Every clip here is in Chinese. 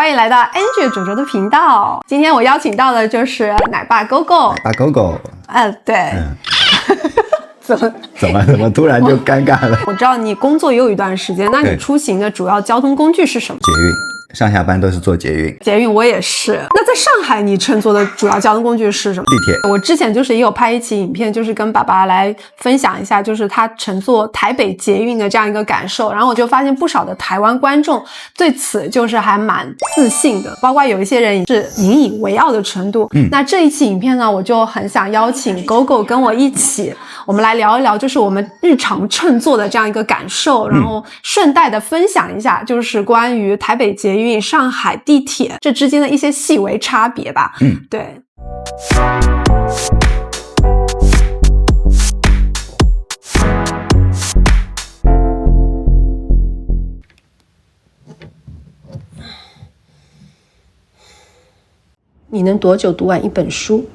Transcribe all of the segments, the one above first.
欢迎来到 Angie 主的频道。今天我邀请到的就是奶爸狗狗。奶爸狗狗。对。怎么突然就尴尬了？我知道你工作也有一段时间，那你出行的主要交通工具是什么？捷运。上下班都是坐捷运。捷运我也是。那在上海你乘坐的主要交通工具是什么？地铁。我之前就是也有拍一期影片，就是跟爸爸来分享一下，就是他乘坐台北捷运的这样一个感受。然后我就发现不少的台湾观众对此就是还蛮自信的，包括有一些人是引以为傲的程度。那这一期影片呢，我就很想邀请狗狗跟我一起，我们来聊一聊，就是我们日常乘坐的这样一个感受，然后顺带的分享一下，就是关于台北捷运、上海地铁这之间的一些细微差别吧。对。你能多久读完一本书？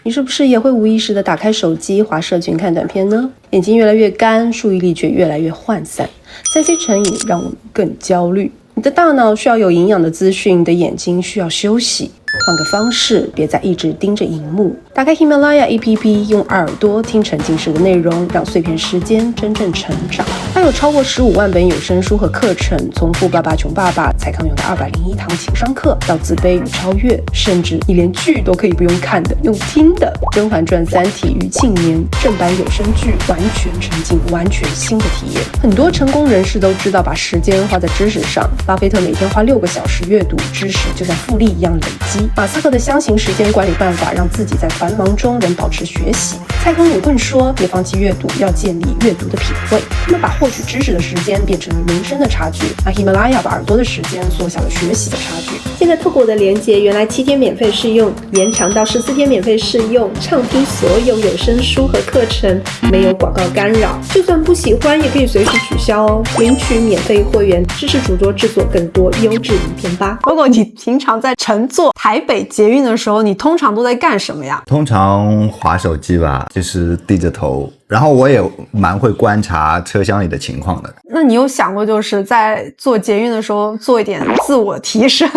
你是不是也会无意识地打开手机滑社群看短片呢？眼睛越来越干，注意力却越来越涣散。3C 成瘾让我们更焦虑。你的大脑需要有营养的资讯，你的眼睛需要休息。换个方式，别再一直盯着荧幕，打开喜马拉雅 APP， 用耳朵听沉浸式的内容，让碎片时间真正成长。它有超过15万本有声书和课程，从富爸爸穷爸爸、蔡康永的201堂情商课，到自卑与超越，甚至你连剧都可以不用看的，用听的。《甄嬛传》、《三体》、余庆年正版有声剧，完全沉浸，完全新的体验。很多成功人士都知道把时间花在知识上，巴菲特每天花6个小时阅读，知识就像复利一样累积。马斯克的箱型时间管理办法让自己在繁忙中仍保持学习。蔡康永更说，别放弃阅读，要建立阅读的品味。他们把获取知识的时间变成了人生的差距，而喜马拉雅把耳朵的时间缩小了学习的差距。现在透过我的连结，原来7天免费试用，延长到14天免费试用，畅听所有有声书和课程，没有广告干扰。就算不喜欢，也可以随时取消哦。领取免费会员，支持主播制作更多优质影片吧。如果你平常在乘坐台北捷运的时候，你通常都在干什么呀？通常滑手机吧，就是低着头，然后我也蛮会观察车厢里的情况的。那你有想过就是在做捷运的时候做一点自我提升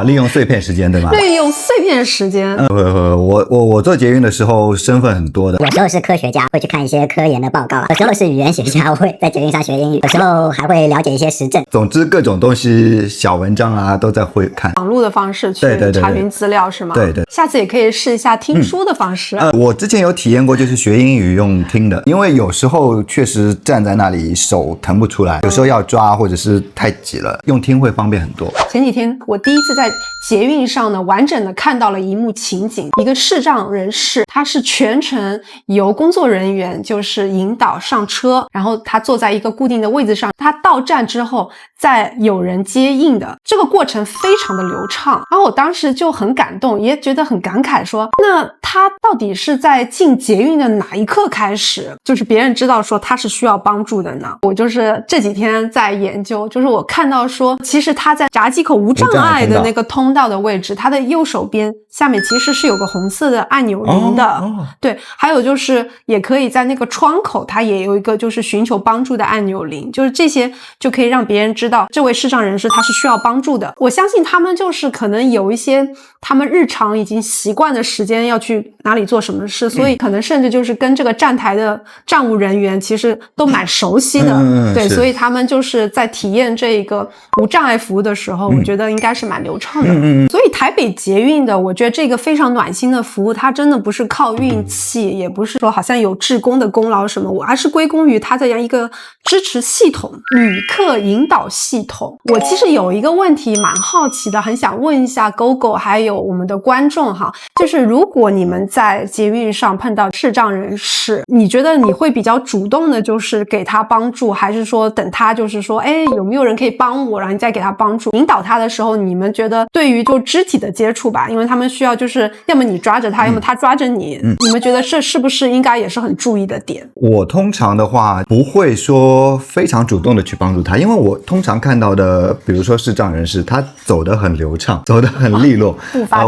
利用碎片时间，对吗？利用碎片时间。我做捷运的时候身份很多的，有时候是科学家，会去看一些科研的报告；有时候是语言学家，会在捷运上学英语；有时候还会了解一些时政。总之各种东西，小文章啊都在会看。网络的方式去查询资料是吗？对。下次也可以试一下听书的方式。我之前有体验过，就是学英语用听的，因为有时候确实站在那里手腾不出来，有时候要抓或者是太挤了，用听会方便很多。前几天我第一次在捷运上呢，完整的看到了一幕情景，一个视障人士，他是全程由工作人员就是引导上车，然后他坐在一个固定的位置上，他到站之后再有人接应的，这个过程非常的流畅。然后我当时就很感动，也觉得很感慨说，那他到底是在进捷运的哪一刻开始，就是别人知道说他是需要帮助的呢？我就是这几天在研究，就是我看到说，其实他在闸机口无障碍的那个通道的位置，它的右手边下面其实是有个红色的按钮铃的。对，还有就是也可以在那个窗口，它也有一个就是寻求帮助的按钮铃，就是这些就可以让别人知道这位视障人士他是需要帮助的。我相信他们就是可能有一些他们日常已经习惯的时间要去哪里做什么事，所以可能甚至就是跟这个站台的站务人员其实都蛮熟悉的。对，所以他们就是在体验这个无障碍服务的时候，我觉得应该是蛮流畅的。所以台北捷运的，我觉得这个非常暖心的服务，它真的不是靠运气，也不是说好像有志工的功劳什么，我还是归功于它这样一个支持系统，旅客引导系统。我其实有一个问题蛮好奇的，很想问一下狗狗还有我们的观众哈，就是如果你们在捷运上碰到视障人士，你觉得你会比较主动的就是给他帮助，还是说等他就是说有没有人可以帮我，然后你再给他帮助？引导他的时候，你们觉得对于就肢体的接触吧，因为他们需要就是要么你抓着他，要么他抓着你，你们觉得这是不是应该也是很注意的点？我通常的话不会说非常主动的去帮助他，因为我通常看到的比如说视障人士，他走得很流畅，走得很利落，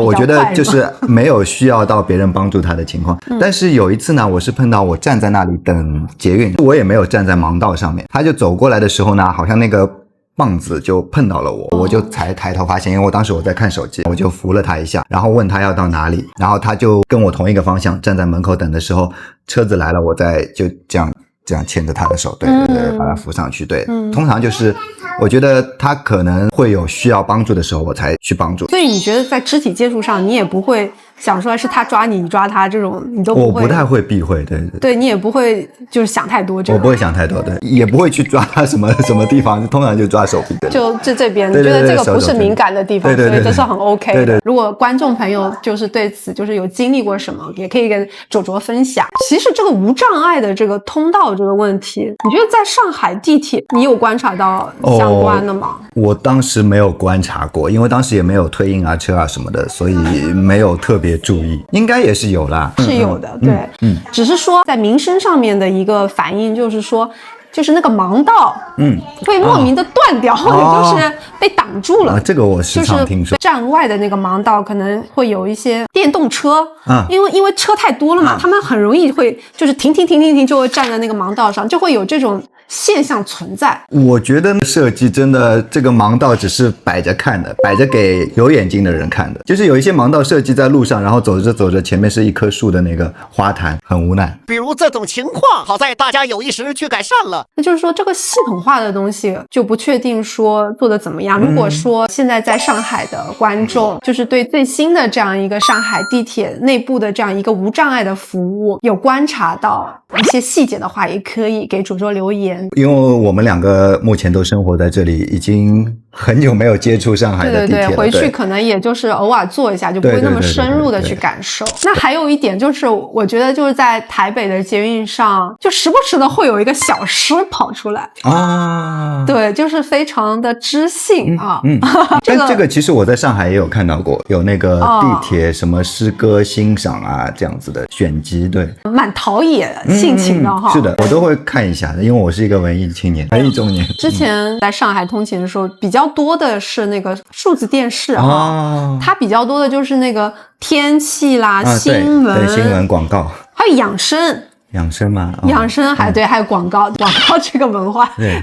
我觉得就是没有需要到别人帮助他的情况。但是有一次呢，我是碰到我站在那里等捷运，我也没有站在盲道上面，他就走过来的时候呢，好像那个棒子就碰到了我，我就才抬头发现，因为我当时我在看手机，我就扶了他一下，然后问他要到哪里，然后他就跟我同一个方向，站在门口等的时候，车子来了，我再就这样牵着他的手，对，把他扶上去，对，通常就是我觉得他可能会有需要帮助的时候，我才去帮助。所以你觉得在肢体接触上，你也不会想说是他抓你，你抓他这种，你都不会？我不太会避讳，对，你也不会就是想太多，我不会想太多，对，也不会去抓他什么地方，通常就抓手臂的，就这边，你觉得这个不是敏感的地方，所以这是很 OK 的。如果观众朋友就是对此就是有经历过什么，也可以跟卓卓分享。其实这个无障碍的这个通道这个问题，你觉得在上海地铁你有观察到相关的吗？我当时没有观察过，因为当时也没有推婴儿车啊什么的，所以没有特别注意。应该也是有啦，是有的，对，只是说在民生上面的一个反应，就是说，就是那个盲道，会莫名的断掉，或者就是被挡住了。这个我时常听说，就是站外的那个盲道可能会有一些电动车，因为车太多了嘛，他们很容易会就是停，就会站在那个盲道上，就会有这种现象存在。我觉得设计真的这个盲道只是摆着看的，摆着给有眼睛的人看的。就是有一些盲道设计在路上，然后走着前面是一棵树的那个花坛，很无奈。比如这种情况，好在大家有意识去改善了。那就是说这个系统化的东西就不确定说做的怎么样。如果说现在在上海的观众就是对最新的这样一个上海地铁内部的这样一个无障碍的服务有观察到一些细节的话，也可以给主桌留言。因为我们两个目前都生活在这里，已经很久没有接触上海的地铁了。对，回去可能也就是偶尔坐一下，就不会那么深入的去感受。那还有一点就是，我觉得就是在台北的捷运上，就时不时的会有一个小诗跑出来啊。对，就是非常的知性啊。但这个其实我在上海也有看到过，有那个地铁什么诗歌欣赏啊这样子的选集，对，蛮陶冶性情的哈。是的，我都会看一下的，因为我是一个文艺青年，文艺中年。之前在上海通勤的时候，比较多的是那个数字电视哈，它比较多的就是那个天气啦、新闻、对新闻广告，还有养生吗？养生还对，还有广告这个文化，对，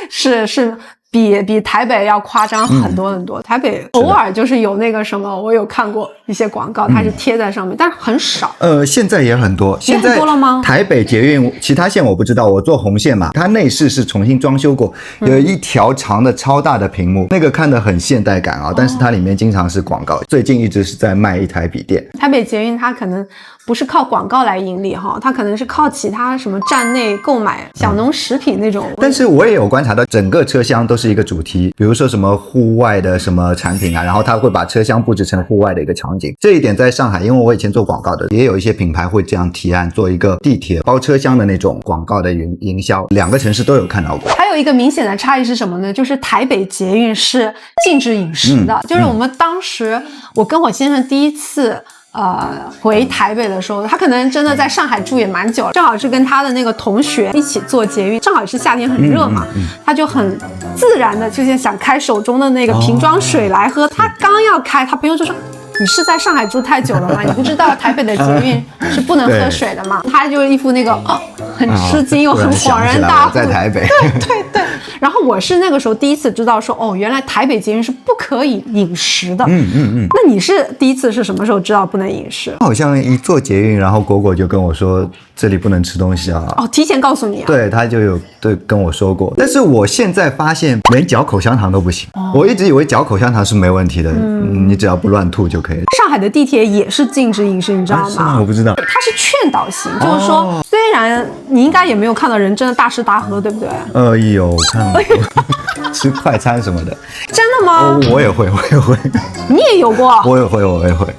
是比台北要夸张很多很多。台北偶尔就是有那个什么，我有看过一些广告，它是贴在上面，但是很少。现在也很多，也很多了吗？台北捷运其他线我不知道，我坐红线嘛，它内饰是重新装修过，有一条长的超大的屏幕，那个看得很现代感啊，但是它里面经常是广告。最近一直是在卖一台笔电。台北捷运它可能不是靠广告来盈利哈，它可能是靠其他什么站内购买小农食品那种。但是我也有观察到，整个车厢都是一个主题，比如说什么户外的什么产品啊，然后它会把车厢布置成户外的一个场景。这一点在上海，因为我以前做广告的，也有一些品牌会这样提案，做一个地铁包车厢的那种广告的营销，两个城市都有看到过。还有一个明显的差异是什么呢？就是台北捷运是禁止饮食的，就是我们当时我跟我先生第一次回台北的时候，他可能真的在上海住也蛮久了，正好是跟他的那个同学一起坐捷运，正好是夏天很热嘛，他就很自然的就是想开手中的那个瓶装水来喝，他刚要开，他朋友就说你是在上海住太久了吗？你不知道台北的捷运是不能喝水的吗？他就一副那个很吃惊又很恍然大悟，在台北，对。然后我是那个时候第一次知道说，原来台北捷运是不可以饮食的。那你是第一次是什么时候知道不能饮食？好像一坐捷运，然后果就跟我说这里不能吃东西啊。提前告诉你啊？对，他就有跟我说过。但是我现在发现连嚼口香糖都不行。我一直以为嚼口香糖是没问题的，你只要不乱吐就可以了。上海的地铁也是禁止饮食，你知道吗？我不知道。它是劝导型，就是说，虽然你应该也没有看到人真的大吃大喝，对不对？有看过吃快餐什么的。真的吗？我也会。你也有过？我也会。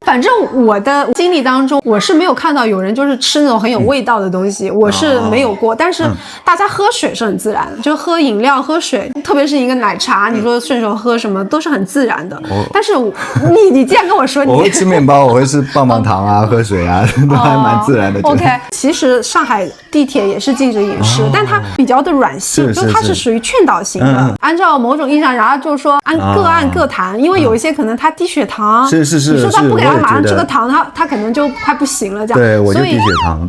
反正我的经历当中，我是没有看到有人就是吃那种很有味道的东西，我是没有过。但是大家喝水是很自然的，就喝饮料、喝水，特别是一个奶茶，你说顺手喝什么都是很自然的。但是你既然跟我说我会吃面包，我会吃棒棒糖啊，喝水啊，都还蛮自然的。OK， 其实上海地铁也是禁止饮食，但它比较的软性，就它是属于劝导型的。按照某种意义上，然后就是说各按各谈，因为有一些可能他低血糖，是，你说他不给他马上吃个糖，他可能就快不行了这样。对，我就低血糖。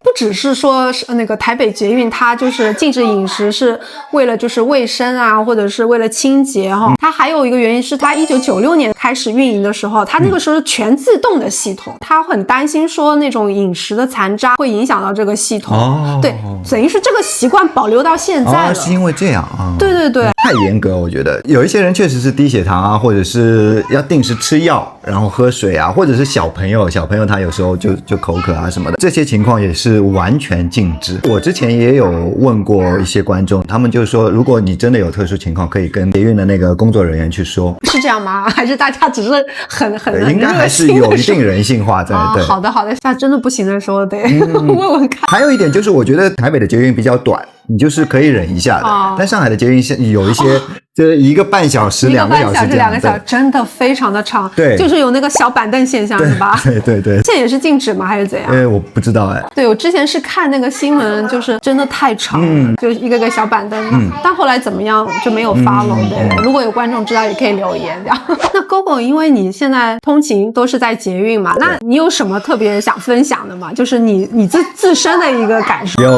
不只是说那个台北捷运它就是禁止饮食是为了就是卫生啊，或者是为了清洁哈。它还有一个原因是它1996年开始运营的时候，它那个时候是全自动的系统，它很担心说那种饮食的残渣会影响到这个系统。对，等于是这个习惯保留到现在了。是因为这样啊？对对对，太严格，我觉得有一些人确实是低血糖啊，或者是要定时吃药，然后喝水啊，或者是小朋友他有时候就口渴啊什么的，这些情况也是完全禁止。我之前也有问过一些观众，他们就说，如果你真的有特殊情况，可以跟捷运的那个工作人员去说。是这样吗？还是大家只是很应该还是有一定人性化在。对，好的，下真的不行的时候得问问看。还有一点就是，我觉得台北的捷运比较短，你就是可以忍一下的。但上海的捷运有一些就是1个半小时、2个小时这样，2个小时真的非常的长。对，就是有那个小板凳现象，是吧？对。这也是禁止吗？还是怎样？我不知道对，我之前是看那个新闻，就是真的太长了，就一个小板凳。但后来怎么样就没有follow。对，如果有观众知道也可以留言这样。那 Gogo， 因为你现在通勤都是在捷运嘛，那你有什么特别想分享的吗？就是你自身的一个感受。有，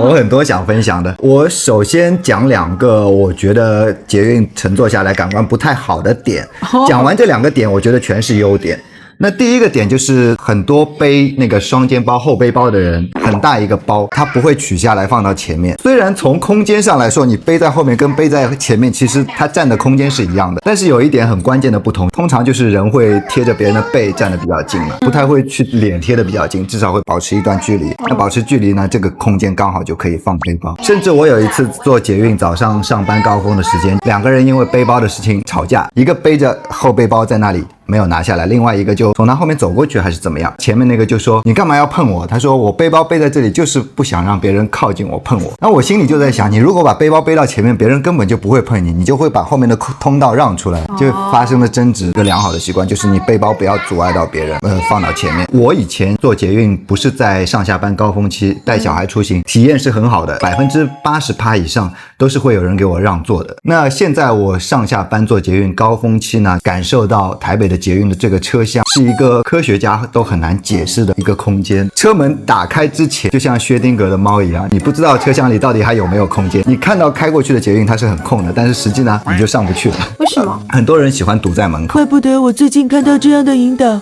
我很多想分享的。我首先讲2个我觉得捷运乘坐下来感官不太好的点，讲完这2个点，我觉得全是优点。那第一个点就是很多背那个双肩包后背包的人，很大一个包，他不会取下来放到前面。虽然从空间上来说，你背在后面跟背在前面，其实它占的空间是一样的，但是有一点很关键的不同，通常就是人会贴着别人的背站得比较近了，不太会去脸贴得比较近，至少会保持一段距离。那保持距离呢，这个空间刚好就可以放背包。甚至我有一次坐捷运，早上上班高峰的时间，2个人因为背包的事情吵架，一个背着后背包在那里没有拿下来，另外一个就从他后面走过去还是怎么样，前面那个就说你干嘛要碰我，他说我背包背在这里就是不想让别人靠近我碰我。那我心里就在想，你如果把背包背到前面，别人根本就不会碰你，你就会把后面的通道让出来，就发生了争执。一个良好的习惯就是你背包不要阻碍到别人，放到前面。我以前坐捷运不是在上下班高峰期带小孩出行，体验是很好的，80%以上都是会有人给我让座的。那现在我上下班坐捷运高峰期呢，感受到台北的捷运的这个车厢是一个科学家都很难解释的一个空间。车门打开之前就像薛丁格的猫一样，你不知道车厢里到底还有没有空间。你看到开过去的捷运它是很空的，但是实际呢你就上不去了。为什么？很多人喜欢堵在门口。怪不得我最近看到这样的引导。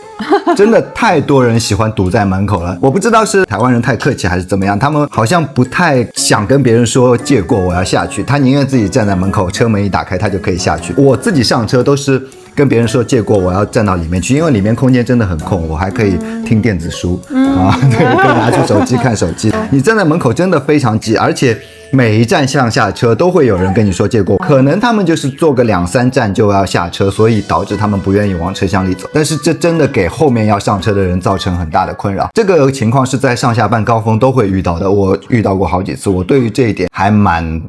真的太多人喜欢堵在门口了。我不知道是台湾人太客气还是怎么样，他们好像不太想跟别人说借过我要下去，他宁愿自己站在门口，车门一打开他就可以下去。我自己上车都是跟别人说借过我要站到里面去，因为里面空间真的很空，我还可以听电子书对，可以拿出手机看手机。你站在门口真的非常挤，而且每一站上下车都会有人跟你说借过，可能他们就是坐个2-3站就要下车，所以导致他们不愿意往车厢里走。但是这真的给后面要上车的人造成很大的困扰。这个情况是在上下班高峰都会遇到的，我遇到过好几次，我对于这一点还蛮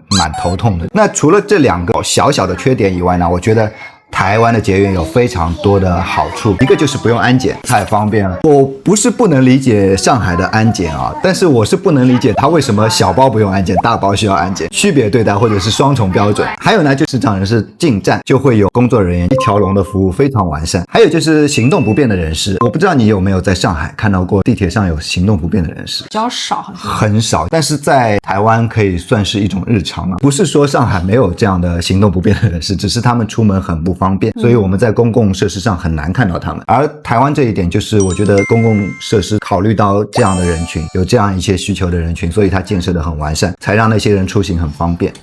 头痛的。那除了这2个小小的缺点以外呢，我觉得台湾的捷运有非常多的好处，一个就是不用安检，太方便了。我不是不能理解上海的安检啊，但是我是不能理解它为什么小包不用安检，大包需要安检，区别对待或者是双重标准。还有呢，就是视障人士进站就会有工作人员一条龙的服务，非常完善。还有就是行动不便的人士，我不知道你有没有在上海看到过地铁上有行动不便的人士？比较少，很少，但是在台湾可以算是一种日常了。不是说上海没有这样的行动不便的人士，只是他们出门很不方便，所以我们在公共设施上很难看到他们。而台湾这一点就是我觉得公共设施考虑到这样的人群，有这样一些需求的人群，所以它建设得很完善，才让那些人出行很方便。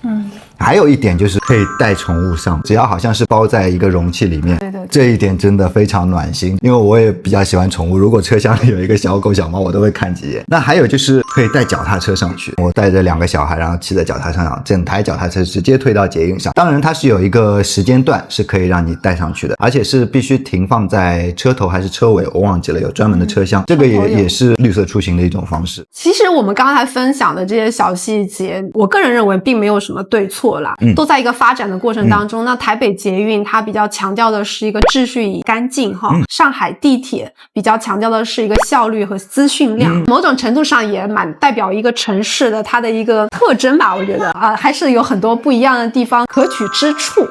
还有一点就是可以带宠物上，只要好像是包在一个容器里面，对，这一点真的非常暖心，因为我也比较喜欢宠物，如果车厢里有一个小狗小猫我都会看几眼。那还有就是可以带脚踏车上去，我带着2个小孩，然后骑在脚踏车上，整台脚踏车直接推到捷运上。当然它是有一个时间段是可以让你带上去的，而且是必须停放在车头还是车尾，我忘记了，有专门的车厢，这个也是绿色出行的一种方式。其实我们刚才分享的这些小细节，我个人认为并没有什么对错，错啦，都在一个发展的过程当中。那台北捷运它比较强调的是一个秩序与干净哈，上海地铁比较强调的是一个效率和资讯量，某种程度上也蛮代表一个城市的它的一个特征吧，我觉得还是有很多不一样的地方可取之处。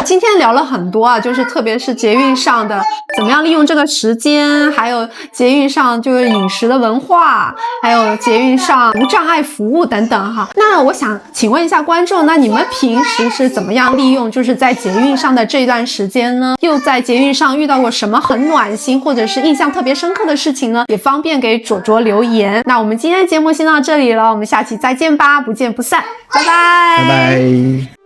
今天聊了很多啊，就是特别是捷运上的怎么样利用这个时间，还有捷运上就是饮食的文化，还有捷运上无障碍服务等等哈。那我想请问一下观众，那你们平时是怎么样利用就是在捷运上的这段时间呢？又在捷运上遇到过什么很暖心或者是印象特别深刻的事情呢？也方便给卓卓留言。那我们今天的节目先到这里了，我们下期再见吧，不见不散，拜拜，拜拜。